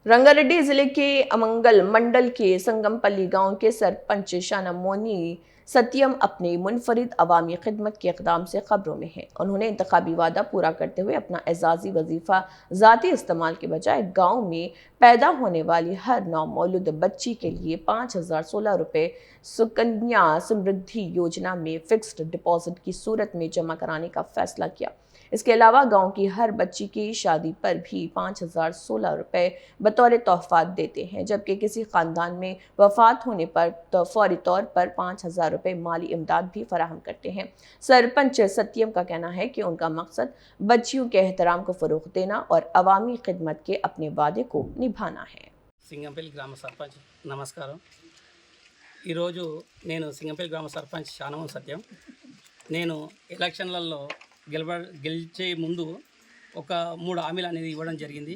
रंगारेड्डी जिले के अमंगल मंडल के संगमपल्ली गांव के सरपंच शानामोनी सत्यम अपने मुनफरिद अवामी खिदमत के इकदाम से खबरों में हैं। उन्होंने इंतखाबी वादा पूरा करते हुए अपना एजाजी वजीफा ज़ाती इस्तेमाल के बजाय गांव में पैदा होने वाली हर नौमौलूद बच्ची के लिए 5,016 रुपये सुकन्या समृद्धि योजना में फिक्स्ड डिपॉजिट की सूरत में जमा कराने का फैसला किया। इसके अलावा गांव की हर बच्ची की शादी पर भी 5,016 रुपये बतौर तोहफा देते हैं, जबकि किसी खानदान में वफात होने पर तो फौरी तौर पर 5,000 रुपये माली इमदाद भी फराहम करते हैं। सरपंच सत्यम का कहना है कि उनका मकसद बच्चियों के एहतराम को फ़रोग़ देना और अवामी खिदमत के अपने वादे को निभाना है। సింగంపల్లి గ్రామ సర్పంచ్ నమస్కారం। ఈరోజు నేను సింగంపల్లి గ్రామ సర్పంచ్ శానమోని సత్యం। నేను ఎలక్షన్లలో గెలిచే ముందు ఒక 3 హామీలు అనేది ఇవ్వడం జరిగింది।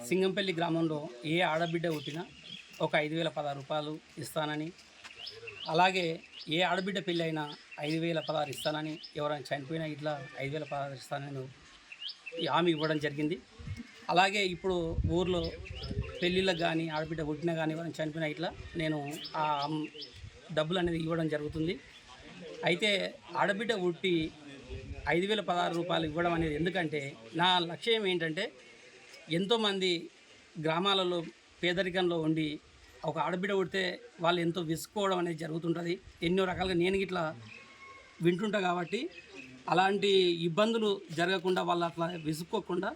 సింగంపల్లి గ్రామంలో ఏ ఆడబిడ్డ పుట్టినా ఒక 5,016 రూపాయలు ఇస్తానని, అలాగే ఏ ఆడబిడ్డ పెళ్ళి అయినా 5,016 ఇస్తానని, ఎవరైనా చనిపోయినా ఇట్లా 5,016 ఇస్తానని హామీ ఇవ్వడం జరిగింది। అలాగే ఇప్పుడు ఊర్లో పెళ్ళిళ్ళకి కానీ ఆడబిడ్డ పుట్టినా కానీ ఎవరైనా చనిపోయినా ఇట్లా నేను ఆ డబ్బులు అనేది ఇవ్వడం జరుగుతుంది। అయితే ఆడబిడ్డ పుట్టి 5,016 రూపాయలు ఇవ్వడం అనేది ఎందుకంటే నా లక్ష్యం ఏంటంటే, ఎంతోమంది గ్రామాలలో పేదరికంలో ఉండి ఒక ఆడబిడ్డ పుడితే వాళ్ళు ఎంతో విసుకోవడం అనేది జరుగుతుంటుంది। ఎన్నో రకాలుగా నేను ఇట్లా వింటుంటా కాబట్టి అలాంటి ఇబ్బందులు జరగకుండా వాళ్ళు అట్లా విసుక్కోకుండా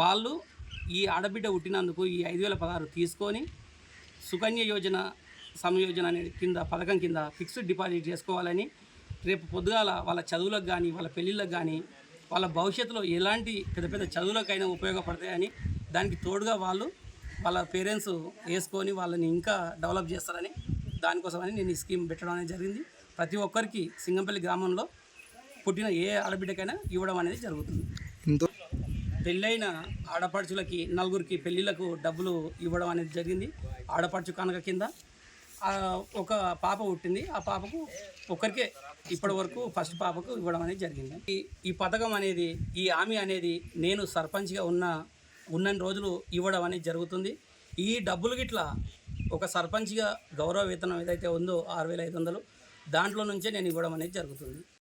వాళ్ళు ఈ ఆడబిడ్డ పుట్టినందుకు ఈ 5,016 తీసుకొని సుకన్య యోజన సమయోజన అనే పథకం కింద ఫిక్స్డ్ డిపాజిట్ చేసుకోవాలని, రేపు పొద్దుగాల వాళ్ళ చదువులకు కానీ వాళ్ళ పెళ్ళిళ్ళకి కానీ వాళ్ళ భవిష్యత్తులో ఎలాంటి పెద్ద పెద్ద చదువులకైనా ఉపయోగపడతాయని, దానికి తోడుగా వాళ్ళ పేరెంట్స్ వేసుకొని వాళ్ళని ఇంకా డెవలప్ చేస్తారని, దానికోసమని నేను ఈ స్కీమ్ పెట్టడం అనేది జరిగింది। ప్రతి ఒక్కరికి సింగంపల్లి గ్రామంలో పుట్టిన ఏ ఆడబిడ్డకైనా ఇవ్వడం అనేది జరుగుతుంది। పెళ్ళైన ఆడపడుచులకి 4గురికి పెళ్ళిళ్ళకు డబ్బులు ఇవ్వడం అనేది జరిగింది। ఆడపడుచు కానుక కింద ఒక పాప పుట్టింది, ఆ పాపకు ఒక్కరికే ఇప్పటి వరకు ఫస్ట్ పాపకు ఇవ్వడం అనేది జరిగింది। ఈ పథకం అనేది, ఈ హామీ అనేది నేను సర్పంచ్గా ఉన్న రోజులు ఇవ్వడం అనేది జరుగుతుంది। ఈ డబ్బులు గిట్లా ఒక సర్పంచ్గా గౌరవ వేతనం ఏదైతే ఉందో 6,500 దాంట్లో నుంచే నేను ఇవ్వడం అనేది జరుగుతుంది।